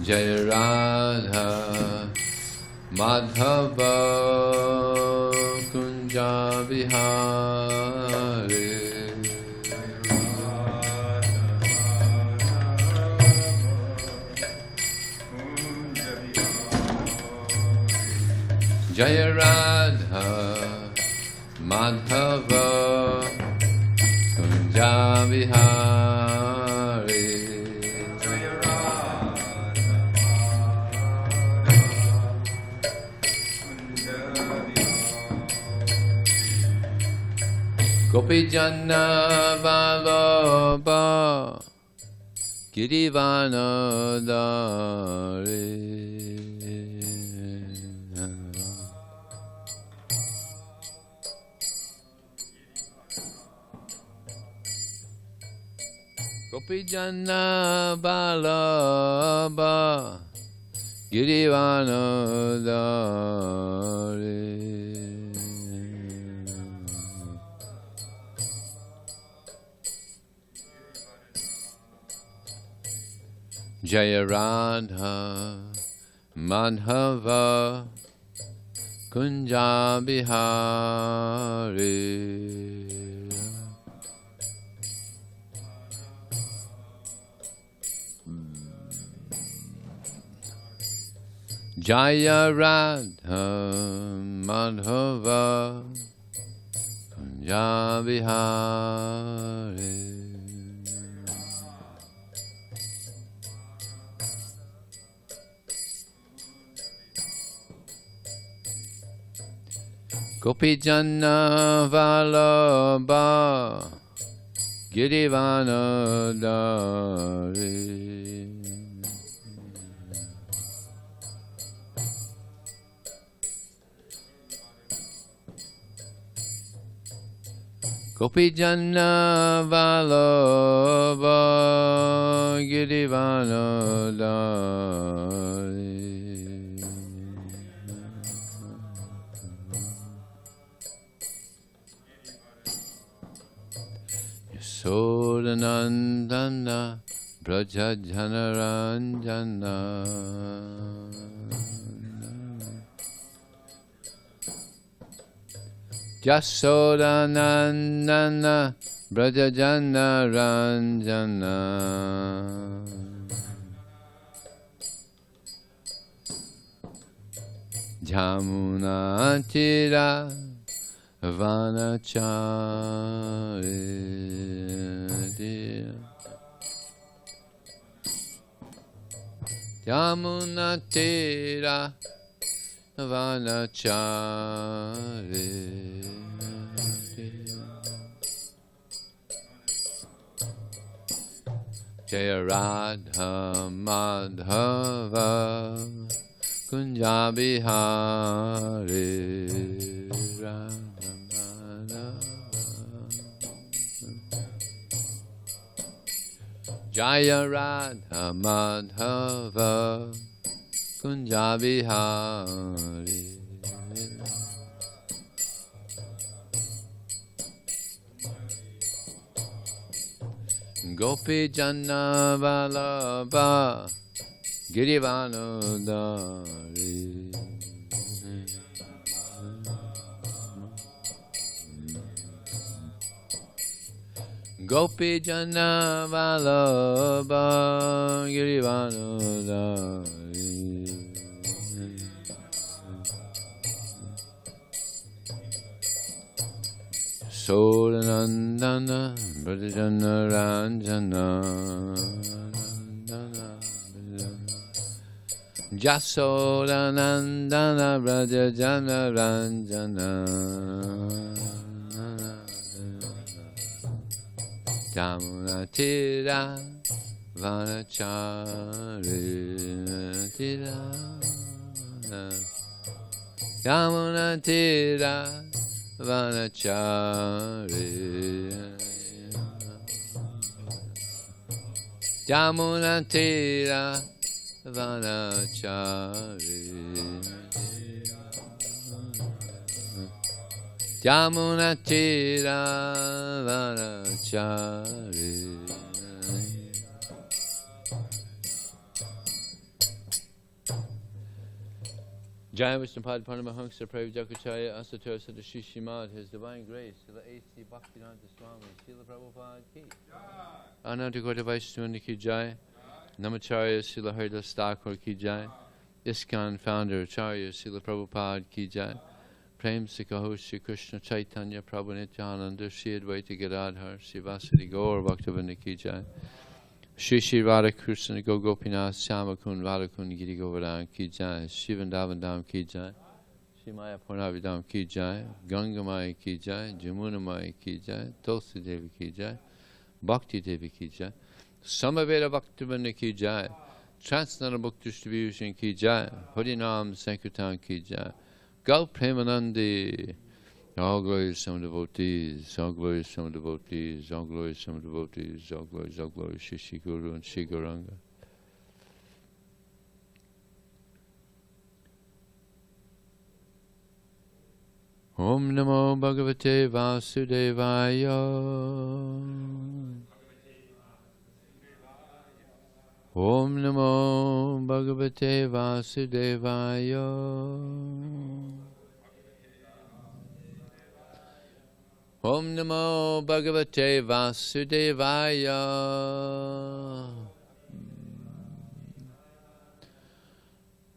Jaya Radha Madhava Kunja Vihare Jaya Radha Madhava Kunja Vihare Gopi Jana Vallabha Girivana Dare Gopi Jana Vallabha Girivana Dare Jaya Radha Madhava Kunja Bihari Jaya Radha Madhava Kunja Bihari Gopi Jana Vallabha Girivana Dare Gopi Jana Vallabha Girivana Dare Sodanandana Braja Janaranjana Jasodanandana Braja Janaranjana Jamuna Tira Vanachari Yamuna Tira Vanachari Jaya Radha Madhava Kunja Bihari Radha Jaya Radha Madhava Kunja Bihari Gopi Jana Vallabha Girivana Dare Gopi Jana Vallabha Girivana Dare Sodanandana Brajana Ranjana Jasodanandana Brajana Ranjana Jamuna Tira Vanachari Tira Jamuna Tira Vanachari Jamuna Tira Vanachari Jamuna Tira Vanachari Jaya Vishnupad Paramahamsa Pravijakacharya Asatur Sadashishimad, His Divine Grace, Srila A.C. Bhaktivedanta Swami, Srila Prabhupada Ki. Ananta Kota Vaishnavani Ki Jai. Namacharya Srila Haridas Thakur Ki Jai. ISKCON Founder Acharya Srila Prabhupada Ki Jai. Prem Sikaho Shri Krishna Chaitanya Prabhu Nityananda Shri Advaita Gadadhar Shri Vasudeva Gaur Bhaktivinoda Ki Jai. Shri Shri Radha Krishna Gopinath Shyamakun Radhakun Giri Govardhan Ki Jai. Shri Vrindavandam Ki Jai. Shri Maya Purnavidam Ki Jai. Gangamaya Ki Jai. Jamunamaya Ki Jai. Tulsi Devi Ki Jai. Bhakti Devi Ki Jai. Samaveda Bhaktivinoda Ki Jai. Transcendental Book Distribution Ki Jai. Harinam Sankirtan Ki Jai. Gal Premanandi. All glory some devotees, all glory some devotees, all glory some devotees, all glory Shri Guru and Shri Gauranga. Om Namo Bhagavate Vasudevaya. Om Namo Bhagavate Vasudevaya. Om Namo Bhagavate Vasudevaya.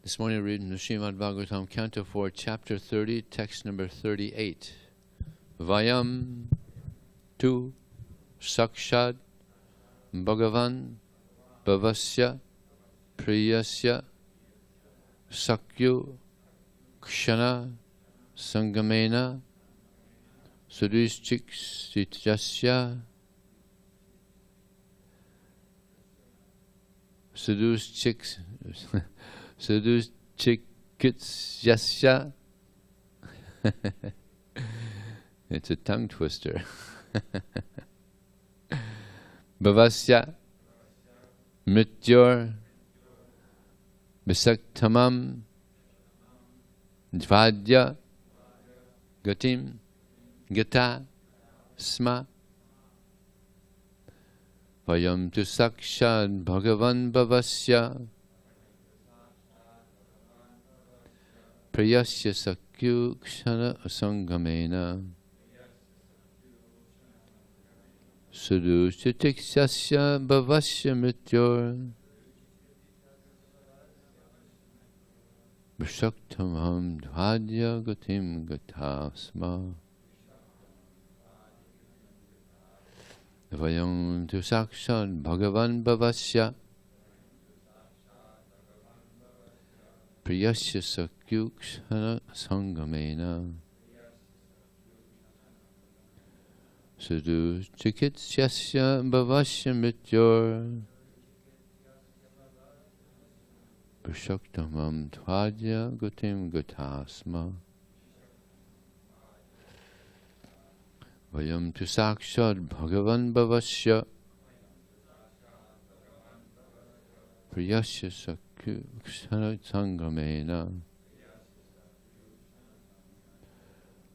This morning we're reading the Srimad Bhagavatam, Canto 4, Chapter 30, text number 38. Vayam tu sakshad Bhagavan Bhavasya Priyasya Sakyu Kshana Sangamena Suduschik Sityasya Suduschikitsyasya. It's a tongue twister. Bhavasya Mrityor Visaktamam Dvadya Gatim Gita Sma Vayam tu sakshad Bhagavan Bhavasya Priyasya Sakyu Kshana Asangamena Sudushitiksasya Bhavasya Mrityor Vishaktamam Dvadya Gatim Gita Sma Vayam tu sakshad Bhagavan Bhavasya Priyasya Sakyu Kshana Sangamena Sudu Chikitsyasya Bhavasya Mrityor Vishaktamam Tvadya Gatim Gatasma Vayam tu sakshad Bhagavan Bhavasya Priyasya Sakyu Kshana Sangamena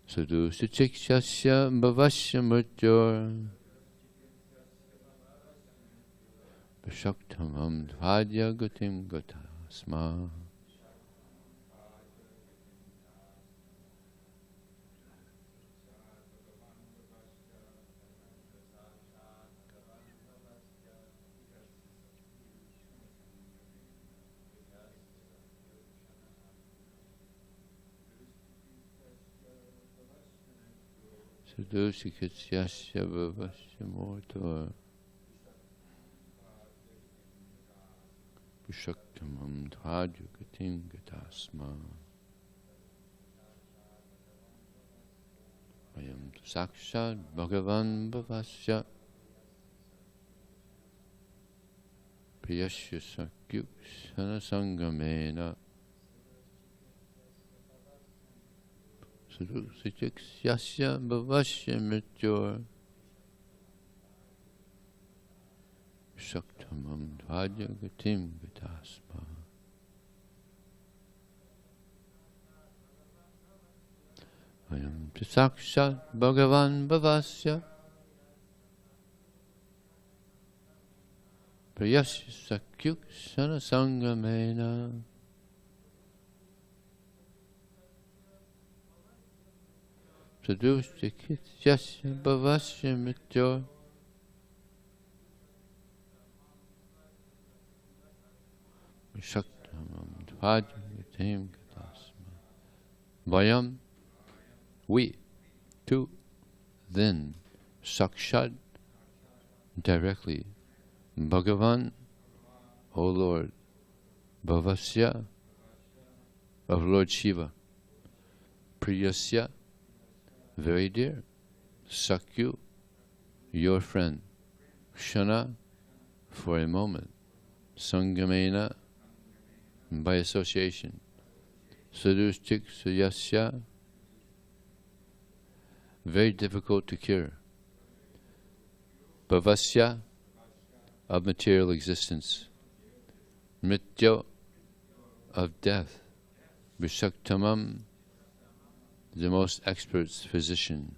Sudu Suchikshasya Bhavasya Mrityor Vishaktamam Dvadya Gatim Gatasma. Sudushikitsyasya Bhavasya Mrityor Vishaktamam Dvadya Gatim Gatasma Vayam Sakshat Bhagavan Bhavasya Priyasya Sakyu Kshana Sangamena Sudushikitsyasya Bhavasya Mrityor Vishaktamam Dvadya Gatim Gatasma Vayam Sakshat Bhagavan Bhavasya Priyasya Sakyu Kshana Sangamena Sadustikit Yasya Bhavasya Mityo Shaktamam Dvajam Katasma Vayam, we, too, then, Sakshad, directly, Bhagavan, O Lord, Bhavasya, of Lord Shiva, Priyasya, very dear, Sakyu, your friend, Shana, for a moment, Sangamena, by association, Sadustik Suyasya, very difficult to cure, Bhavasya, of material existence, Mrityo, of death, Vishaktamam, the most expert physician,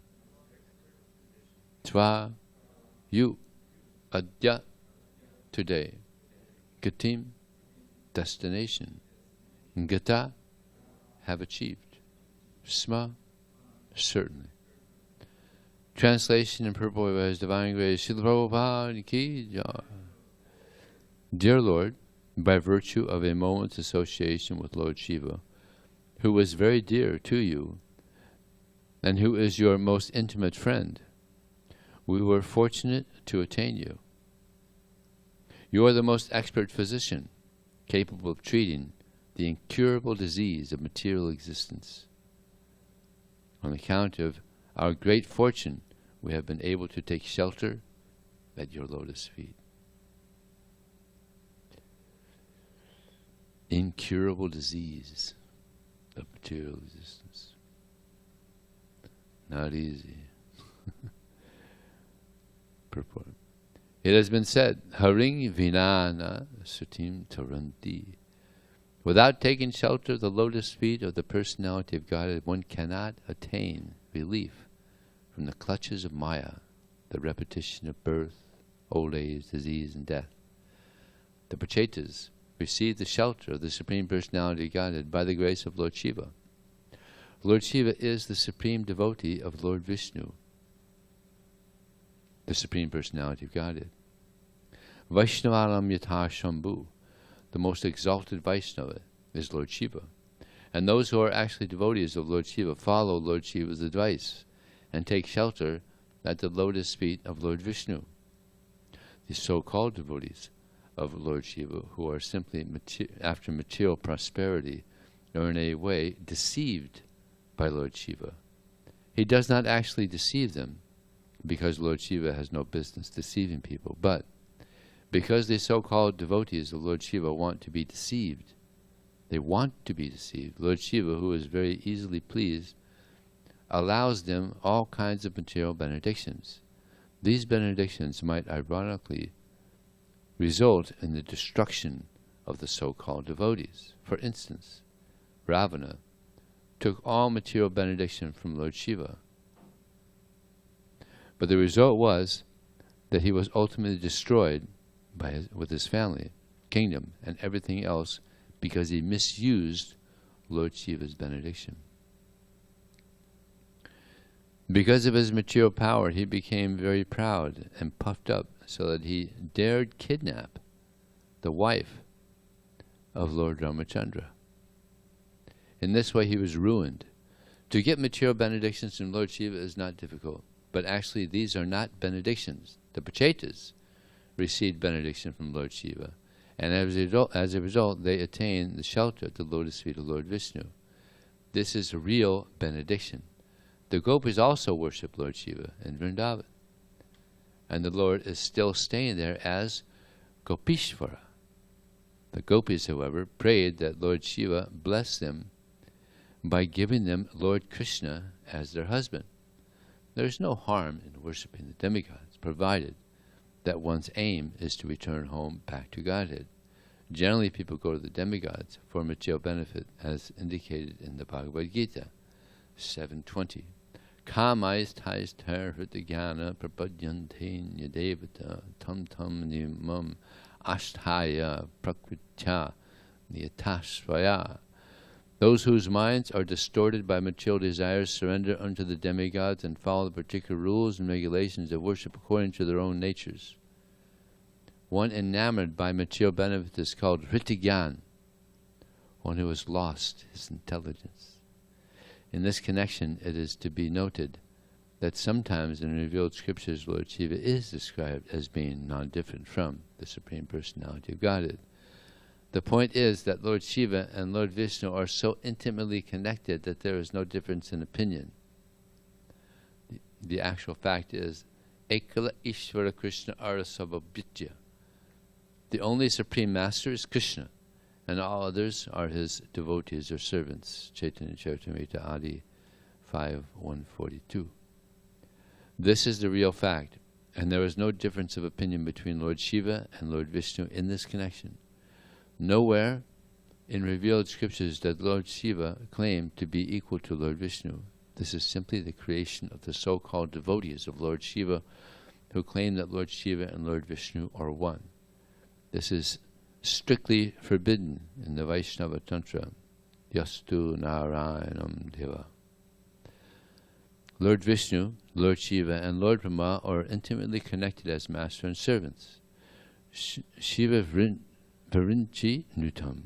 Tva, you, Adya, today, Gatim, destination, Gata, have achieved, Sma, certainly. Translation and purport by His Divine Grace, Srila Prabhupada Ki Jai. Dear Lord, by virtue of a moment's association with Lord Shiva, who was very dear to you, and who is your most intimate friend, we were fortunate to attain you. You are the most expert physician, capable of treating the incurable disease of material existence. On account of our great fortune, we have been able to take shelter at your lotus feet. Incurable disease of material existence. Not easy. Purport. It has been said, Haring Vinana Sutim Taranti. Without taking shelter of the lotus feet of the personality of God, one cannot attain relief from the clutches of Maya, the repetition of birth, old age, disease, and death. The Pachetas receive the shelter of the Supreme Personality of Godhead by the grace of Lord Shiva. Lord Shiva is the supreme devotee of Lord Vishnu, the Supreme Personality of Godhead. Vaishnavaram Yatha Shambhu, the most exalted Vaishnava, is Lord Shiva. And those who are actually devotees of Lord Shiva follow Lord Shiva's advice and take shelter at the lotus feet of Lord Vishnu. The so-called devotees of Lord Shiva, who are simply after material prosperity, are in a way deceived by Lord Shiva. He does not actually deceive them, because Lord Shiva has no business deceiving people, but because the so-called devotees of Lord Shiva want to be deceived, they want to be deceived. Lord Shiva, who is very easily pleased, allows them all kinds of material benedictions. These benedictions might ironically result in the destruction of the so-called devotees. For instance, Ravana took all material benediction from Lord Shiva, but the result was that he was ultimately destroyed with his family, kingdom, and everything else because he misused Lord Shiva's benediction. Because of his material power, he became very proud and puffed up, so that he dared kidnap the wife of Lord Ramachandra. In this way he was ruined. To get material benedictions from Lord Shiva is not difficult, but actually these are not benedictions. The Pachetas received benediction from Lord Shiva, and as a result they attain the shelter at the lotus feet of Lord Vishnu. This is a real benediction. The gopis also worship Lord Shiva in Vrindavan, and the Lord is still staying there as Gopishvara. The gopis, however, prayed that Lord Shiva bless them by giving them Lord Krishna as their husband. There is no harm in worshipping the demigods, provided that one's aim is to return home back to Godhead. Generally, people go to the demigods for material benefit, as indicated in the Bhagavad Gita 7:20. Kamais tais ter hrityajnana prapadyantenya devata tam tam nimam asthaya prakritya niyatashvaya Those whose minds are distorted by material desires surrender unto the demigods and follow the particular rules and regulations of worship according to their own natures. One enamored by material benefits is called Hritigyan, one who has lost his intelligence. In this connection, it is to be noted that sometimes in revealed scriptures, Lord Shiva is described as being non-different from the Supreme Personality of Godhead. The point is that Lord Shiva and Lord Vishnu are so intimately connected that there is no difference in opinion. The actual fact is, Ekala Ishvara Krishna Arasavabhitya. The only Supreme Master is Krishna, and all others are his devotees or servants. Chaitanya Charitamrita Adi 5:142. This is the real fact, and there is no difference of opinion between Lord Shiva and Lord Vishnu in this connection. Nowhere in revealed scriptures does Lord Shiva claim to be equal to Lord Vishnu. This is simply the creation of the so-called devotees of Lord Shiva who claim that Lord Shiva and Lord Vishnu are one. This is strictly forbidden in the Vaishnava Tantra. Yastu Narayanam Deva. Lord Vishnu, Lord Shiva, and Lord Brahma are intimately connected as master and servants. Shiva Virinchi Nutam.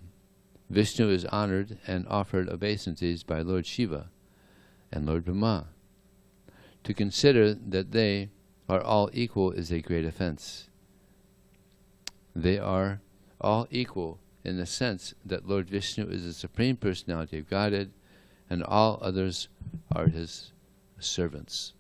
Vishnu is honored and offered obeisances by Lord Shiva and Lord Brahma. To consider that they are all equal is a great offense. They are all equal in the sense that Lord Vishnu is the Supreme Personality of Godhead and all others are his servants.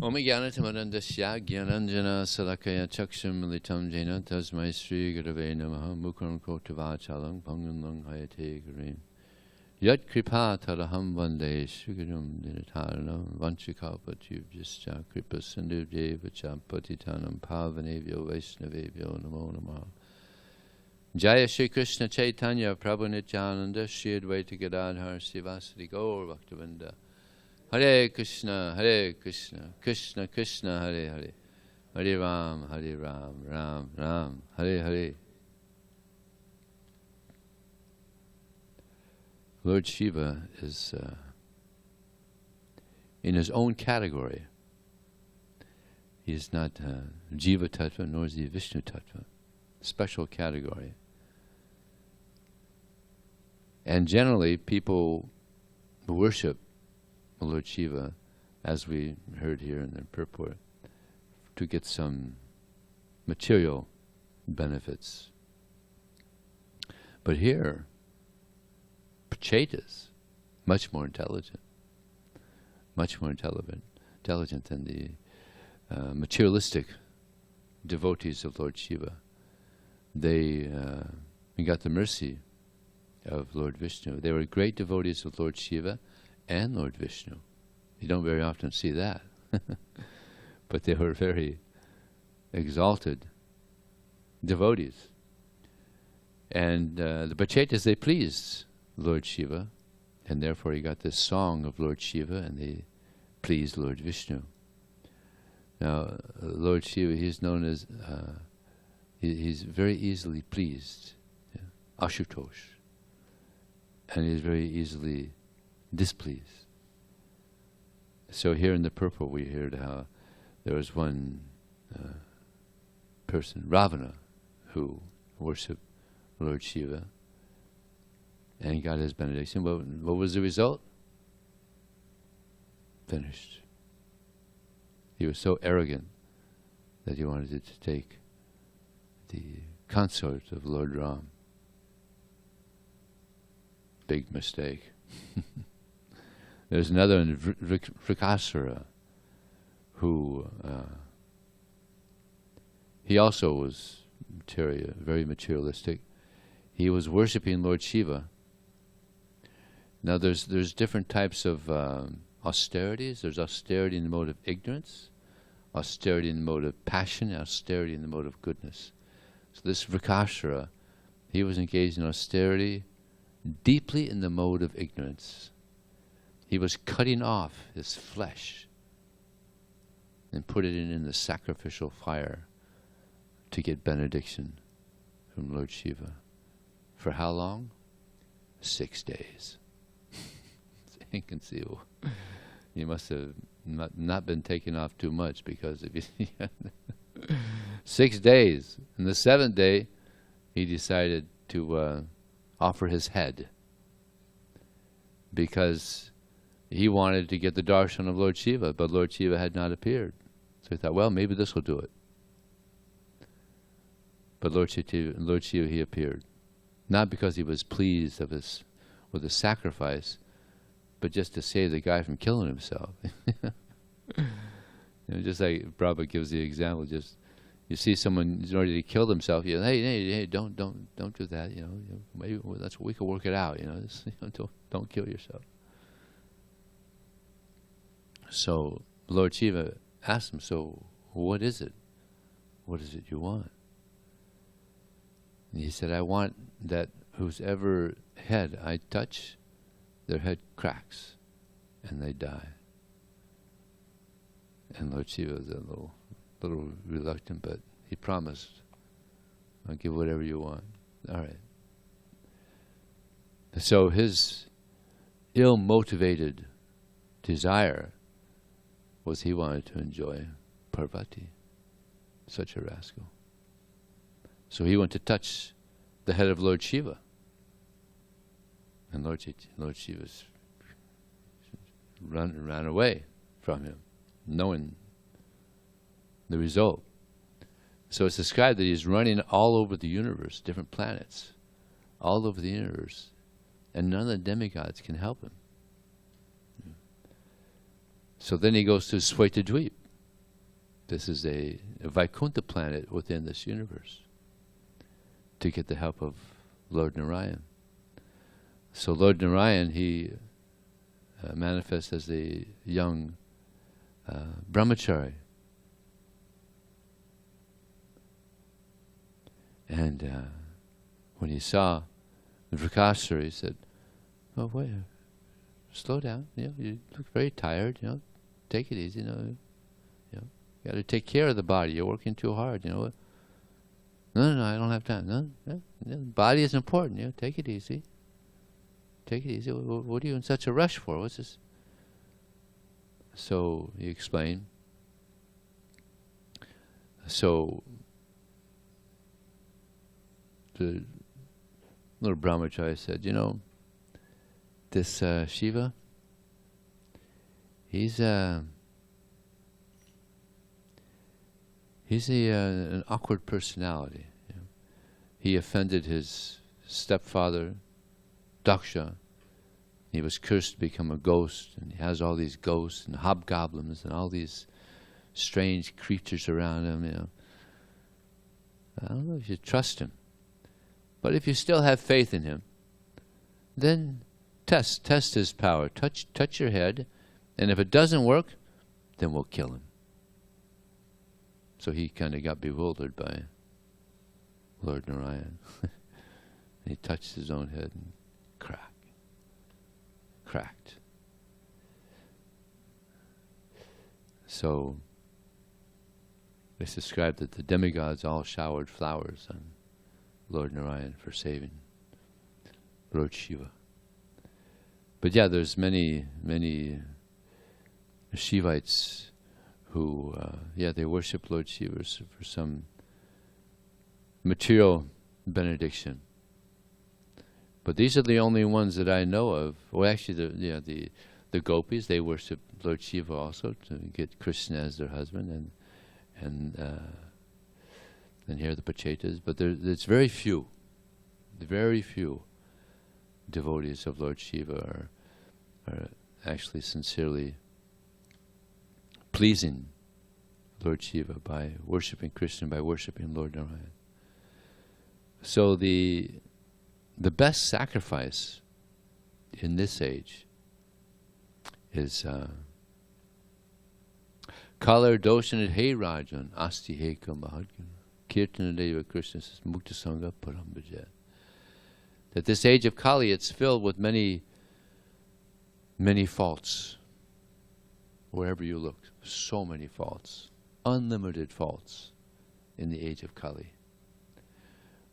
Om Jnanatamarandasya Jnananjana Salakaya Chaksham Militam Jena Tasmai Sri Gurave Namaha Mukram Kotavachalam Panganlang Hayate Gurim Yat Kripa Taraham Vande Shugurum Dinataranam Vanchikapatubhyascha Kripa Sindhudeva Patitanam Pavanevyo Vaishnavevyo Namo Namaha. Jaya Shri Krishna Chaitanya Prabhu Nityananda Shri Advaita Gadadhar Sivasadi Gaur Bhaktivinoda Hare Krishna, Krishna Krishna, Hare Hare, Hare Ram, Ram Ram, Hare Hare. Lord Shiva is in his own category. He is not Jiva Tattva nor is he Vishnu Tattva. Special category. And generally people worship Lord Shiva, as we heard here in the purport, to get some material benefits. But here, Pacheta's much more intelligent than the materialistic devotees of Lord Shiva. They got the mercy of Lord Vishnu. They were great devotees of Lord Shiva and Lord Vishnu. You don't very often see that. But they were very exalted devotees. And the Pachetas, they pleased Lord Shiva, and therefore he got this song of Lord Shiva, and they pleased Lord Vishnu. Now, Lord Shiva, he's known as, he's very easily pleased, Ashutosh, and he's very easily displeased. So here in the purport we heard how there was one person, Ravana, who worshipped Lord Shiva and he got his benediction. What was the result? Finished. He was so arrogant that he wanted to take the consort of Lord Ram. Big mistake. There's another one, Vrikasura, who he also was very materialistic. He was worshipping Lord Shiva. Now there's different types of austerities. There's austerity in the mode of ignorance, austerity in the mode of passion, austerity in the mode of goodness. So this Vrikasura, he was engaged in austerity deeply in the mode of ignorance. He was cutting off his flesh and put it in the sacrificial fire to get benediction from Lord Shiva For how long? 6 days. It's inconceivable. He must have not been taken off too much, because if you 6 days. And the 7th day, he decided to offer his head, because he wanted to get the darshan of Lord Shiva, but Lord Shiva had not appeared. So he thought, well, maybe this will do it. But Lord Shiva, he appeared. Not because he was pleased with his sacrifice, but just to save the guy from killing himself. Just like Prabhupada gives the example, just you see someone who's ready to kill themselves, you know, hey, don't do that. Maybe we can work it out. Don't kill yourself. So Lord Shiva asked him, so what is it? What is it you want? And he said, I want that whosever head I touch, their head cracks and they die. And Lord Shiva was a little reluctant, but he promised, I'll give whatever you want. All right. So his ill-motivated desire was he wanted to enjoy Parvati, such a rascal. So he went to touch the head of Lord Shiva. And Lord Shiva ran away from him, knowing the result. So it's described that he's running all over the universe, different planets, all over the universe, and none of the demigods can help him. So then he goes to Swaitadweep. This is a Vaikuntha planet within this universe, to get the help of Lord Narayan. So Lord Narayan, he manifests as a young brahmachari. And when he saw Vrakasura, he said, "Oh, wait, slow down. You look very tired. Take it easy. You got to take care of the body. You're working too hard. No, I don't have time. No, the body is important. Take it easy. Take it easy. What are you in such a rush for? What's this?" So he explained. So the little brahmachari said, this Shiva, he's an awkward personality. He offended his stepfather, Daksha. He was cursed to become a ghost, and he has all these ghosts and hobgoblins and all these strange creatures around him. I don't know if you trust him. But if you still have faith in him, then test his power. Touch your head, and if it doesn't work, then we'll kill him. So he kind of got bewildered by Lord Narayan. He touched his own head and cracked. So it's described that the demigods all showered flowers on Lord Narayan for saving Lord Shiva. But yeah, there's many Shivites who, they worship Lord Shiva for some material benediction. But these are the only ones that I know of. Well, actually, the gopis, they worship Lord Shiva also to get Krishna as their husband, and here are the Pachetas. But there's very few devotees of Lord Shiva are actually sincerely pleasing Lord Shiva by worshipping Krishna, by worshipping Lord Narayan. So the best sacrifice in this age is Kalar Doshanat He Rajan Asti Heka Mahadguna Kirtana Deva Krishna says Mukta Sangha Param Bhajet. That this age of Kali, it's filled with many faults. Wherever you look, so many faults, unlimited faults in the age of Kali.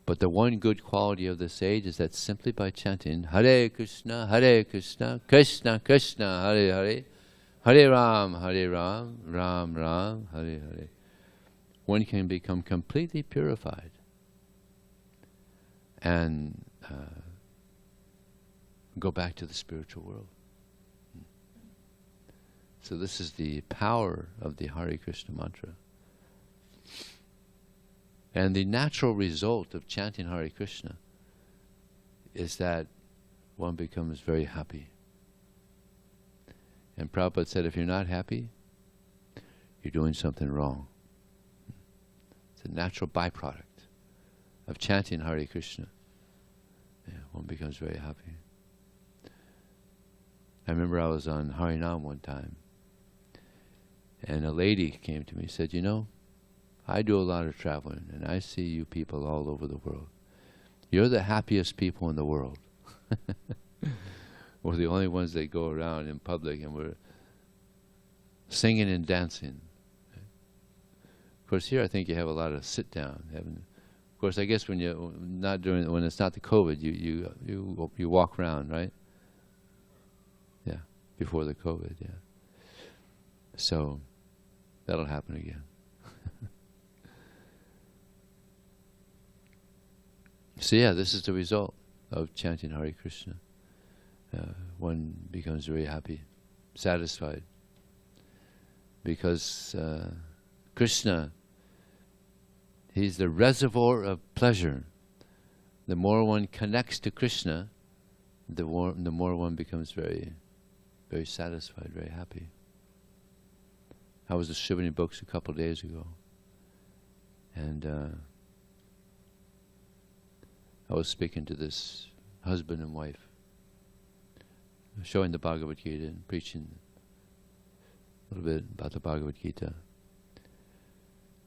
But the one good quality of the sage is that simply by chanting Hare Krishna, Krishna Krishna, Hare Hare, Hare Ram, Ram Ram, Hare Hare, one can become completely purified and go back to the spiritual world. So this is the power of the Hare Krishna mantra. And the natural result of chanting Hare Krishna is that one becomes very happy. And Prabhupada said, if you're not happy, you're doing something wrong. It's a natural byproduct of chanting Hare Krishna. Yeah, one becomes very happy. I remember I was on Harinam one time, and a lady came to me and said, you know, I do a lot of traveling, and I see you people all over the world. You're the happiest people in the world. We're the only ones that go around in public, and we're singing and dancing. Of course, here I think you have a lot of sit down. Of course, I guess when it's not the COVID, you walk around, right? Yeah, before the COVID, yeah. So that'll happen again. So yeah, this is the result of chanting Hare Krishna. One becomes very happy, satisfied, because Krishna, he's the reservoir of pleasure. The more one connects to Krishna, the more one becomes very, very satisfied, very happy. I was at Shivani Books a couple of days ago, and I was speaking to this husband and wife, showing the Bhagavad Gita and preaching a little bit about the Bhagavad Gita.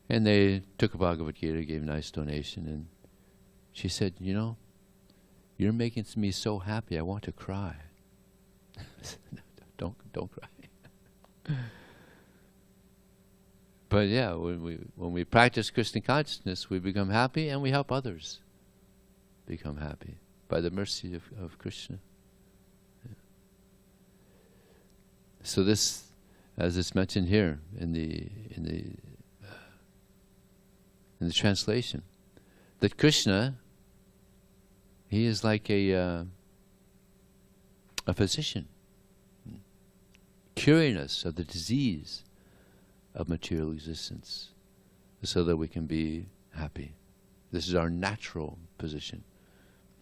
And they took a Bhagavad Gita, gave a nice donation, and she said, you know, you're making me so happy, I want to cry. I said, no, don't cry. But yeah, when we practice Krishna consciousness, we become happy and we help others become happy by the mercy of Krishna. Yeah. So this, as it's mentioned here in the translation, that Krishna, he is like a physician, curing us of the disease of material existence, so that we can be happy. This is our natural position.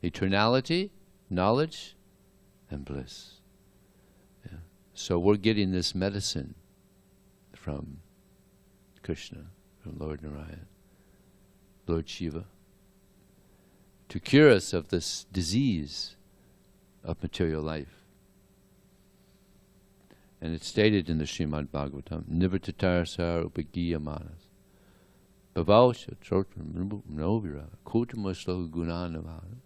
Eternality, knowledge, and bliss. Yeah. So we're getting this medicine from Krishna, from Lord Narayan, Lord Shiva, to cure us of this disease of material life. And it's stated in the Srimad Bhagavatam, Nivritatarasar upagiyamanas Bhavavasya trotam novira kutamastho gunanavana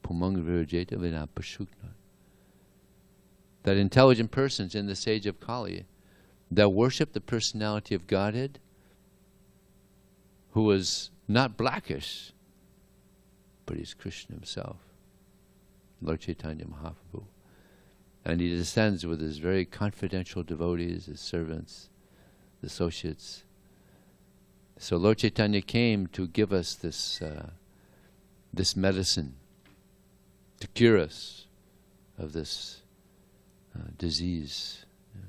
pumang virajeta vinapashukna. That intelligent persons in this age of Kali that worship the personality of Godhead, who is not blackish, but he's Krishna himself, Lord Chaitanya Mahaprabhu. And he descends with his very confidential devotees, his servants, the associates. So Lord Chaitanya came to give us this medicine, to cure us of this disease. Yeah.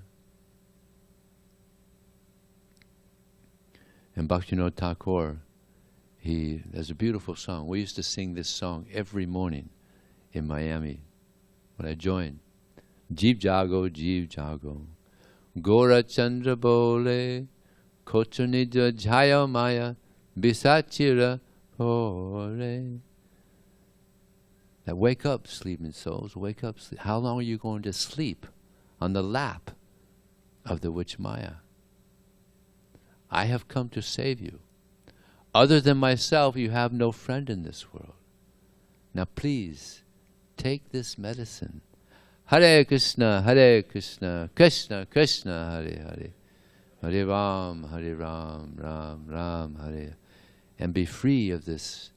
And Bhaktivinoda Thakur, he has a beautiful song. We used to sing this song every morning in Miami when I joined. Jeev Jago, Gora Chandra Bole, Kochunidya Jaya Maya, Bisachira Pore. That wake up, sleeping souls, wake up. Sleep. How long are you going to sleep on the lap of the witch Maya? I have come to save you. Other than myself, you have no friend in this world. Now please, take this medicine. Hare Krishna, Krishna Krishna, Hare Hare. Hare Ram, Ram Ram, Hare. And be free of this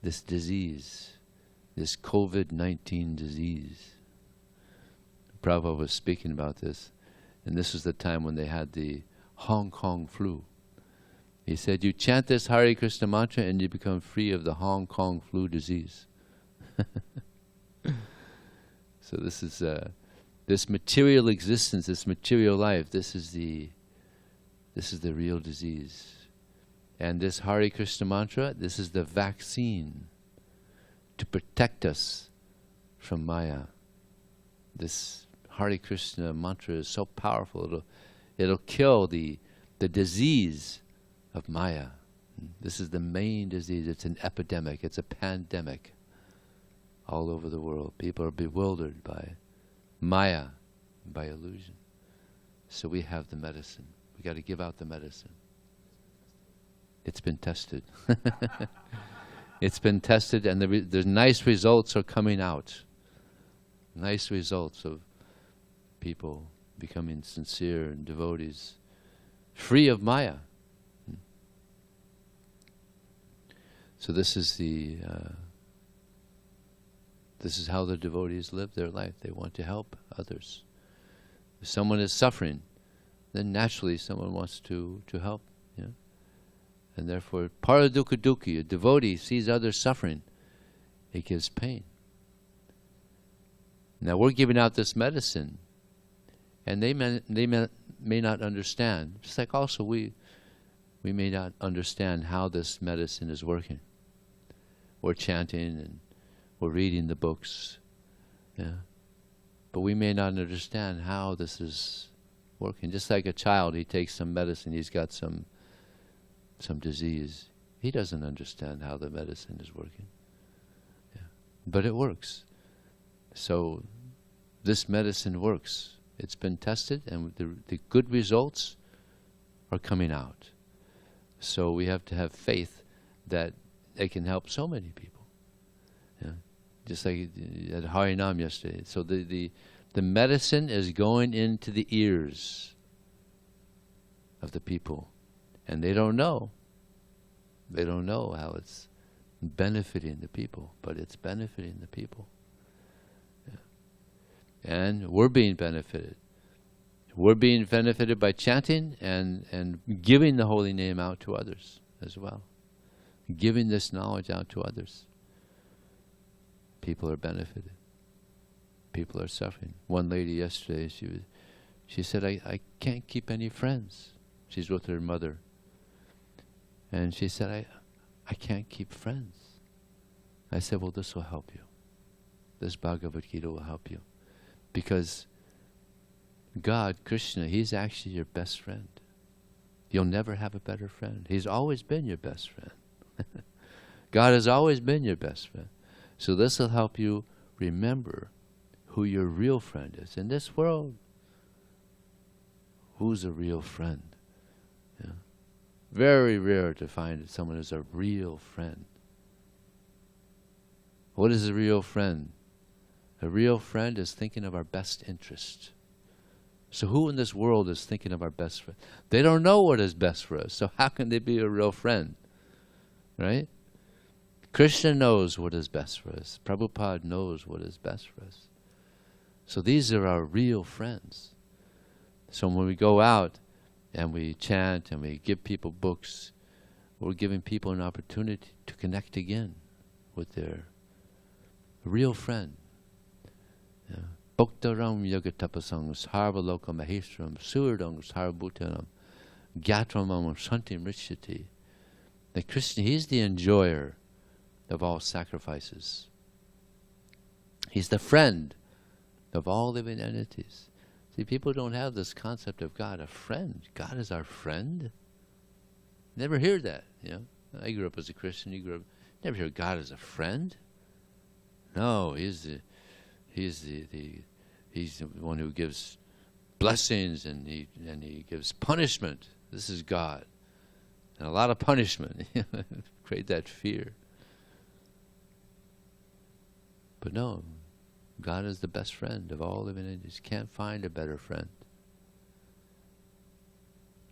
this disease, this COVID-19 disease. Prabhupada was speaking about this, and this was the time when they had the Hong Kong flu. He said, you chant this Hare Krishna mantra and you become free of the Hong Kong flu disease. So this is this material existence, this material life, this is the real disease. And this Hare Krishna mantra, this is the vaccine to protect us from Maya. This Hare Krishna mantra is so powerful, it'll kill the disease of Maya. This is the main disease. It's an epidemic. It's a pandemic all over the world. People are bewildered by Maya, by illusion. So we have the medicine. We got to give out the medicine. It's been tested. It's been tested, and the nice results are coming out. Nice results of people becoming sincere and devotees, free of Maya. So this is how the devotees live their life. They want to help others. If someone is suffering, then naturally someone wants to help. Yeah? And therefore, paradukha dukhi, a devotee sees others suffering, it gives pain. Now we're giving out this medicine, and they may not understand. Just like also we may not understand how this medicine is working. We're chanting and we're reading the books, yeah. But we may not understand how this is working. Just like a child, he takes some medicine, he's got some disease. He doesn't understand how the medicine is working. Yeah. But it works. So this medicine works. It's been tested, and the good results are coming out. So we have to have faith that it can help so many people. Yeah. Just like at Harinam yesterday. So the medicine is going into the ears of the people, and they don't know. They don't know how it's benefiting the people, but it's benefiting the people. Yeah. And we're being benefited. We're being benefited by chanting and giving the holy name out to others as well. Giving this knowledge out to others. People are benefited. People are suffering. One lady yesterday, she said, I can't keep any friends. She's with her mother. And she said, I can't keep friends. I said, well, this will help you. This Bhagavad Gita will help you. Because God, Krishna, He's actually your best friend. You'll never have a better friend. He's always been your best friend. God has always been your best friend. So this will help you remember who your real friend is. In this world, who's a real friend? Yeah. Very rare to find that someone is a real friend. What is a real friend? A real friend is thinking of our best interest. So who in this world is thinking of our best friend? They don't know what is best for us, so how can they be a real friend? Right? Krishna knows what is best for us. Prabhupada knows what is best for us. So these are our real friends. So when we go out and we chant and we give people books, we're giving people an opportunity to connect again with their real friend. Bhaktaram yagatapasang sarvaloka maheshram suradang sarvabhutanam gyatramam shantim rishyati. That Krishna, He's the enjoyer of all sacrifices. He's the friend of all living entities. See, people don't have this concept of God, a friend. God is our friend. Never hear that. You know, I grew up as a Christian. You grew up. Never hear God as a friend. No, He's the one who gives blessings and he gives punishment. This is God, and a lot of punishment. Create that fear. But no, God is the best friend of all living entities. Can't find a better friend.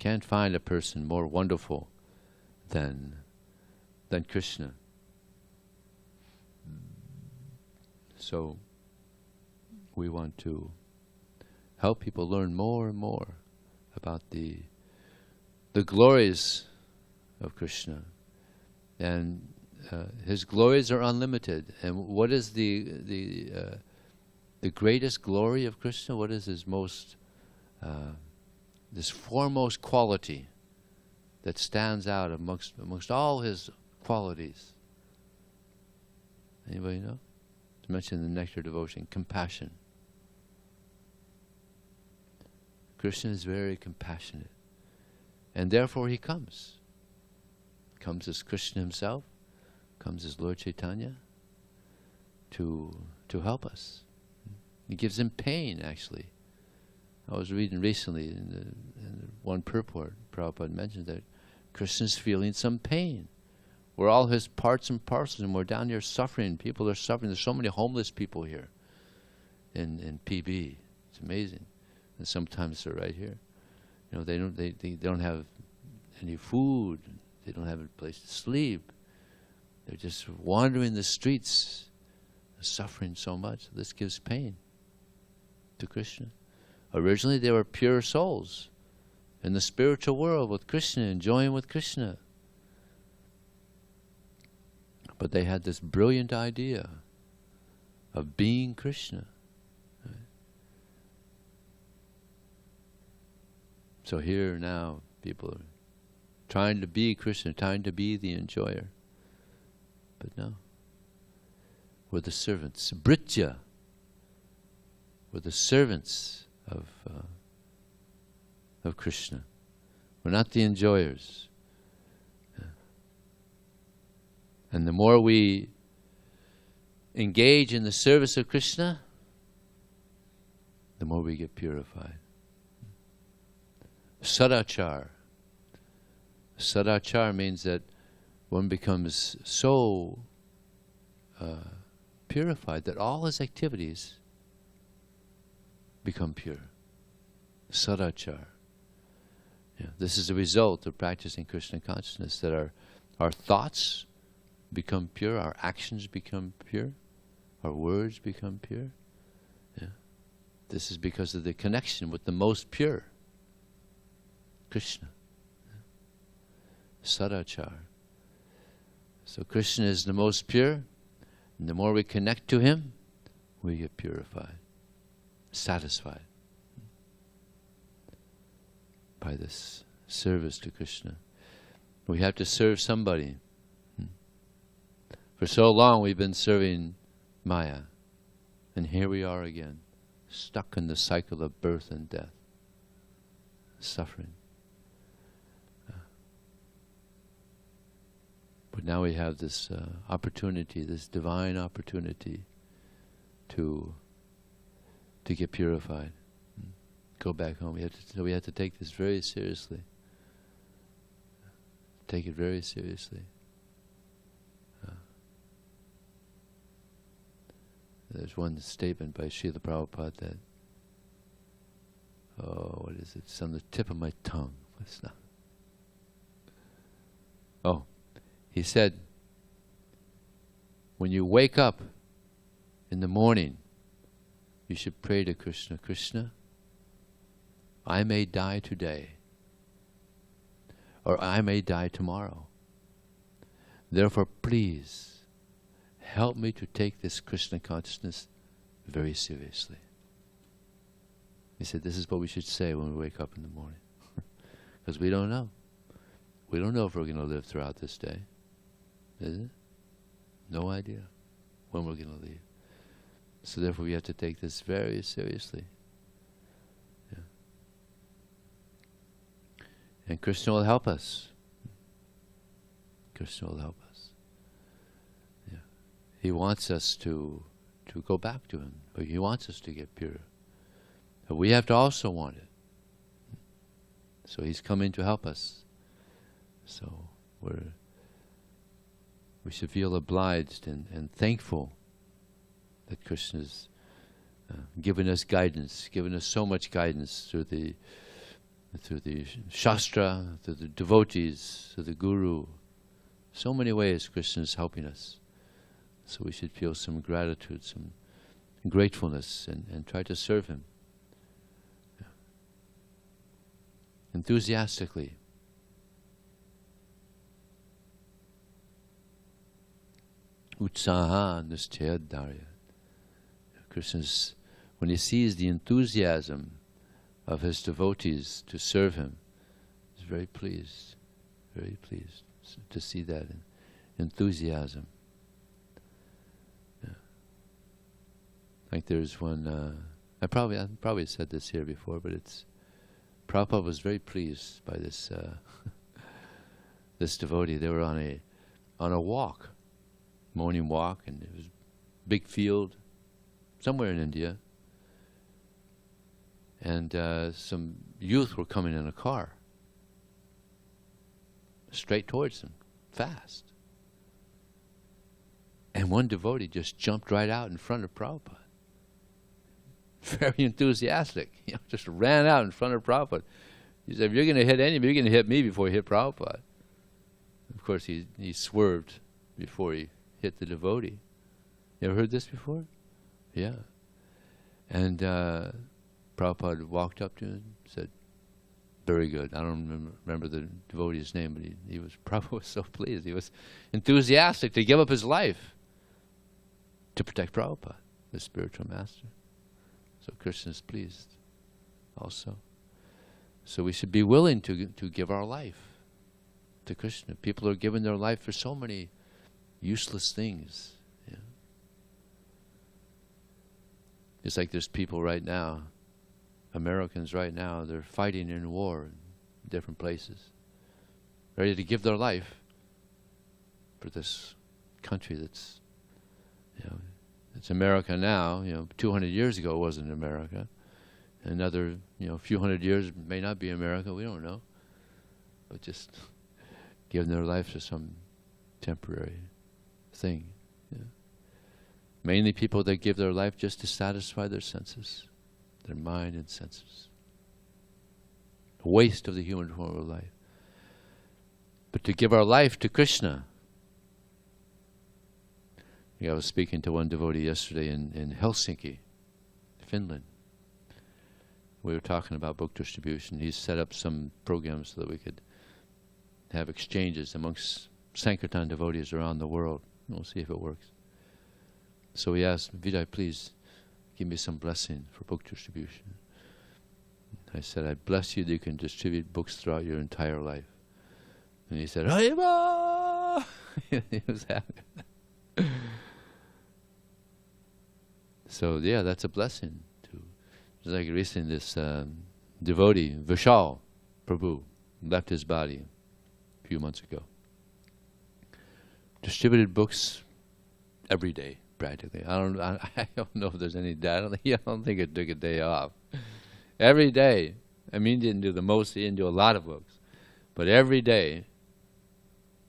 Can't find a person more wonderful than Krishna. So we want to help people learn more and more about the glories of Krishna. And his glories are unlimited. And what is the greatest glory of Krishna? What is his most, this foremost quality that stands out amongst all his qualities? Anybody know? It's mentioned in the Nectar Devotion, compassion. Krishna is very compassionate. And therefore he comes. Comes as Krishna himself, comes as Lord Chaitanya to help us. He gives him pain, actually. I was reading recently in one purport, Prabhupada mentioned that Krishna's feeling some pain. We're all his parts and parcels, and we're down here suffering. People are suffering. There's so many homeless people here in PB. It's amazing. And sometimes they're right here. You know, they don't have any food. They don't have a place to sleep. They're just wandering the streets, suffering so much. This gives pain to Krishna. Originally they were pure souls in the spiritual world with Krishna, enjoying with Krishna. But they had this brilliant idea of being Krishna. Right? So here now people are trying to be Krishna, trying to be the enjoyer. But no. We're the servants. Britya. We're the servants of Krishna. We're not the enjoyers. And the more we engage in the service of Krishna, the more we get purified. Sadachar. Sadachar means that one becomes so purified that all his activities become pure. Sadachar. Yeah, this is a result of practicing Krishna consciousness, that our thoughts become pure, our actions become pure, our words become pure. Yeah. This is because of the connection with the most pure, Krishna. Yeah. Sadachar. So Krishna is the most pure, and the more we connect to him, we get purified, satisfied by this service to Krishna. We have to serve somebody. For so long we've been serving Maya, and here we are again, stuck in the cycle of birth and death, suffering. But now we have this opportunity, this divine opportunity to get purified, go back home. We have to take this very seriously. Take it very seriously. There's one statement by Srila Prabhupada that, what is it? It's on the tip of my tongue. It's not. Oh, he said, when you wake up in the morning, you should pray to Krishna. Krishna, I may die today, or I may die tomorrow. Therefore, please, help me to take this Krishna consciousness very seriously. He said, this is what we should say when we wake up in the morning. Because we don't know. We don't know if we're going to live throughout this day. Is it? No idea when we're going to leave. So therefore we have to take this very seriously. Yeah. And Krishna will help us. Krishna will help us. Yeah. He wants us to go back to him. But he wants us to get pure. But we have to also want it. So he's coming to help us. So we should feel obliged and thankful that Krishna's given us guidance, given us so much guidance through the Shastra, through the devotees, through the Guru. So many ways Krishna is helping us. So we should feel some gratitude, some gratefulness and try to serve him enthusiastically. Utsaha nishchayadharya. Krishna's, when he sees the enthusiasm of his devotees to serve him, he's very pleased to see that enthusiasm. Yeah. Like there's one, I probably said this here before, but it's, Prabhupada was very pleased by this this devotee. They were on a walk, morning walk, and it was a big field somewhere in India, and some youth were coming in a car straight towards them, fast. And one devotee just jumped right out in front of Prabhupada. Very enthusiastic, just ran out in front of Prabhupada. He said, if you're going to hit anybody, you're going to hit me before you hit Prabhupada. Of course, he swerved before he hit the devotee. You ever heard this before? Yeah. And Prabhupada walked up to him and said, very good. I don't remember the devotee's name, but Prabhupada was so pleased. He was enthusiastic to give up his life to protect Prabhupada, the spiritual master. So Krishna is pleased also. So we should be willing to give our life to Krishna. People are giving their life for so many useless things. Yeah. It's like there's people right now, Americans right now, they're fighting in war in different places, ready to give their life for this country that's, it's America now. 200 years ago it wasn't America. Another, few hundred years may not be America. We don't know. But just giving their life for some temporary thing. Yeah. Mainly people that give their life just to satisfy their senses, their mind and senses. A waste of the human form of life. But to give our life to Krishna. I was speaking to one devotee yesterday in Helsinki, Finland. We were talking about book distribution. He's set up some programs so that we could have exchanges amongst Sankirtan devotees around the world. We'll see if it works. So he asked, Vijay, please give me some blessing for book distribution. I said, I bless you that you can distribute books throughout your entire life. And he said, Haribo! He was happy. So yeah, that's a blessing. Just like recently this devotee, Vishal Prabhu, left his body a few months ago. Distributed books every day, practically. I don't know if there's any day. I don't think it took a day off. Every day. I mean, he didn't do the most. He didn't do a lot of books, but every day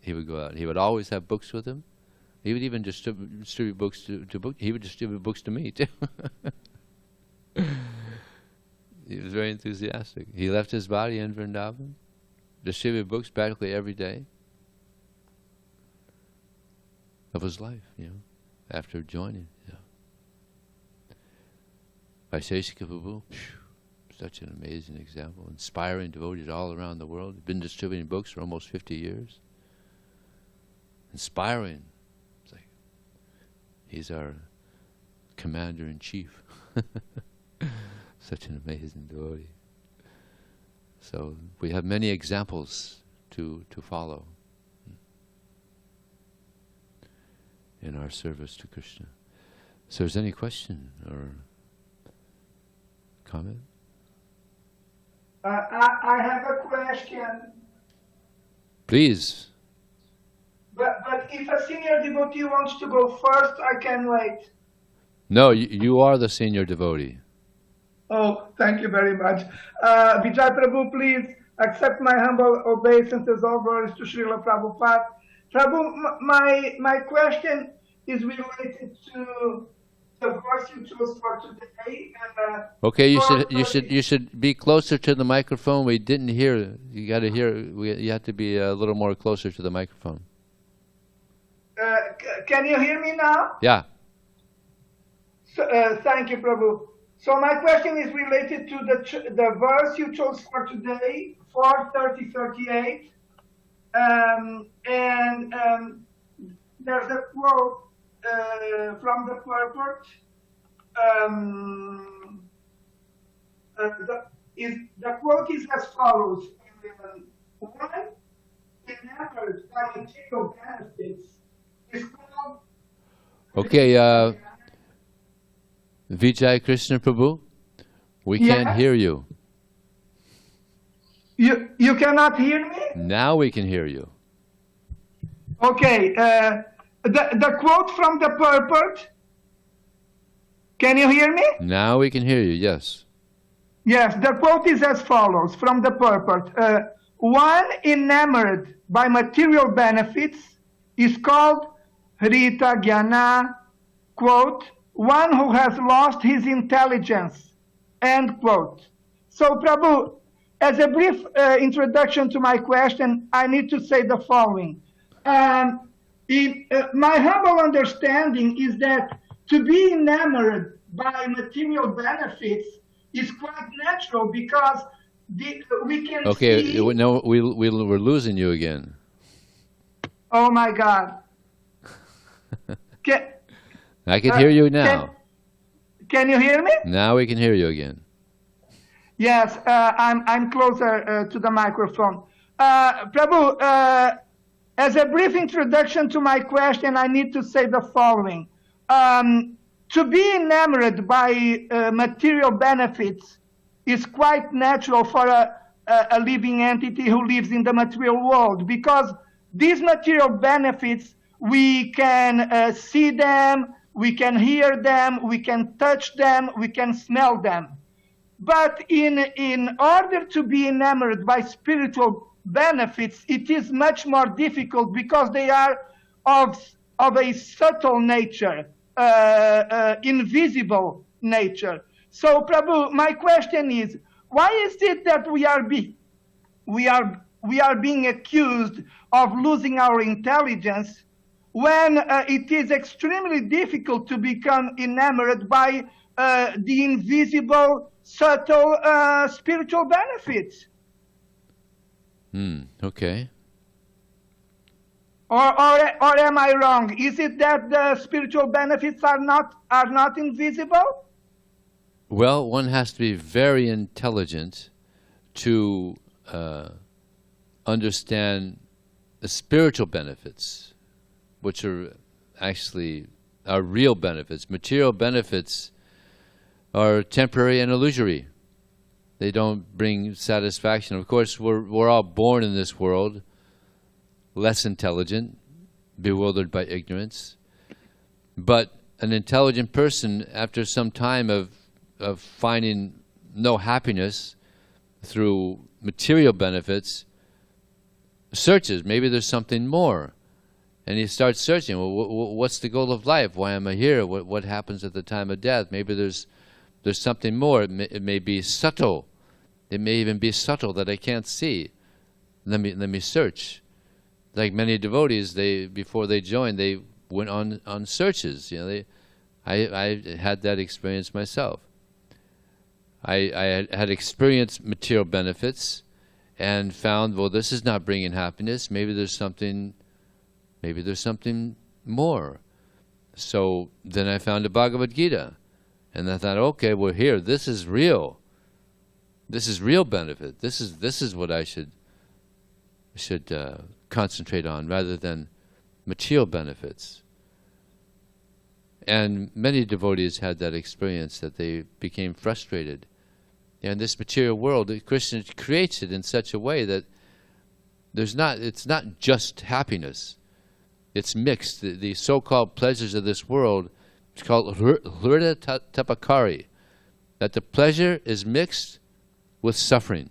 he would go out. He would always have books with him. He would even distribute books to book. He would distribute books to me too. He was very enthusiastic. He left his body in Vrindavan, distributed books practically every day of his life, after joining. Vaisheshika Prabhu, such an amazing example. Inspiring devotees all around the world. He's been distributing books for almost 50 years. Inspiring. It's like he's our commander-in-chief. Such an amazing devotee. So we have many examples to follow in our service to Krishna. So is there any question or comment? I have a question. Please. But if a senior devotee wants to go first, I can wait. No, you are the senior devotee. Oh, thank you very much. Vijay Prabhu, please accept my humble obeisances over to Srila Prabhupada. Prabhu, my question is related to the verse you chose for today. Okay, you should be closer to the microphone. We didn't hear. You got to hear. You have to be a little more closer to the microphone. Can you hear me now? Yeah. Thank you, Prabhu. So my question is related to the verse you chose for today, 4:30-38. And there's a quote from the purport. The quote is as follows: one enamored by material benefits is called. Okay, Vijay Krishna Prabhu, we can't Yes? hear you. You cannot hear me? Now we can hear you. Okay. The quote from the purport. Can you hear me? Now we can hear you, yes. Yes, the quote is as follows from the purport. One enamored by material benefits is called Hrita Jnana, quote, one who has lost his intelligence, end quote. So, Prabhu, as a brief introduction to my question, I need to say the following. My humble understanding is that to be enamored by material benefits is quite natural because we can Okay, see... no, we're losing you again. Oh my God. I can hear you now. Can you hear me? Now we can hear you again. Yes, I'm closer to the microphone. Prabhu, as a brief introduction to my question, I need to say the following. To be enamored by material benefits is quite natural for a living entity who lives in the material world, because these material benefits, we can see them, we can hear them, we can touch them, we can smell them. But in order to be enamored by spiritual benefits, it is much more difficult because they are of a subtle nature, invisible nature. So, Prabhu, my question is, why is it that we are being accused of losing our intelligence when it is extremely difficult to become enamored by the invisible, subtle spiritual benefits? Okay. Or am I wrong? Is it that the spiritual benefits are not invisible? Well, one has to be very intelligent to understand the spiritual benefits, which are actually are real benefits. Material benefits are temporary and illusory. They don't bring satisfaction. Of course, we're all born in this world less intelligent, bewildered by ignorance. But an intelligent person, after some time of finding no happiness through material benefits, searches. Maybe there's something more. And he starts searching. Well, what's the goal of life? Why am I here? What happens at the time of death? Maybe there's something more. It may be subtle. It may even be subtle that I can't see. Let me search. Like many devotees, before they joined, they went on searches. I had that experience myself. I had experienced material benefits and found, well, this is not bringing happiness. Maybe there's something more. So then I found the Bhagavad Gita, and I thought, okay, well, here, this is real. This is real benefit. This is what I should concentrate on rather than material benefits. And many devotees had that experience, that they became frustrated. And this material world, Krishna creates it in such a way that it's not just happiness. It's mixed. The so-called pleasures of this world, it's called hrita tapakari, that the pleasure is mixed with suffering.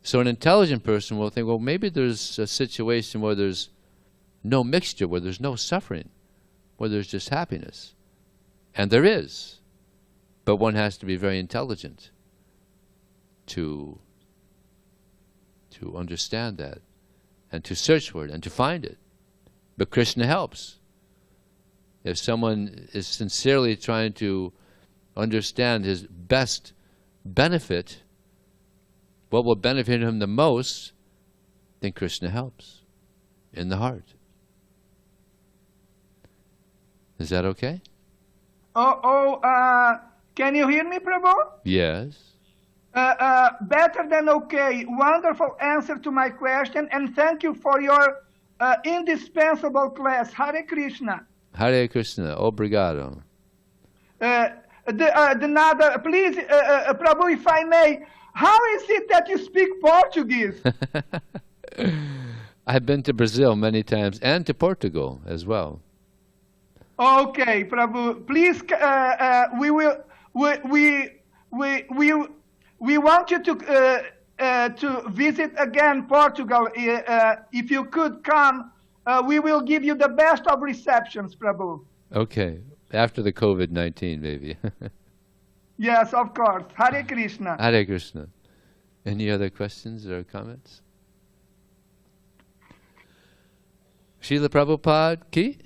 So an intelligent person will think, well, maybe there's a situation where there's no mixture, where there's no suffering, where there's just happiness. And there is. But one has to be very intelligent to understand that and to search for it and to find it. But Krishna helps. If someone is sincerely trying to understand his best benefit, what will benefit him the most, then Krishna helps in the heart. Is that okay? Can you hear me, Prabhu? Yes. Better than okay. Wonderful answer to my question, and thank you for your indispensable class. Hare Krishna. Hare Krishna. Obrigado. Please, Prabhu, if I may, how is it that you speak Portuguese? I've been to Brazil many times and to Portugal as well. Okay, Prabhu, please, we want you to visit again Portugal. If you could come, we will give you the best of receptions, Prabhu. Okay, after the COVID-19 maybe. Yes, of course. Hare Krishna. Hare Krishna. Any other questions or comments? Srila Prabhupada ki?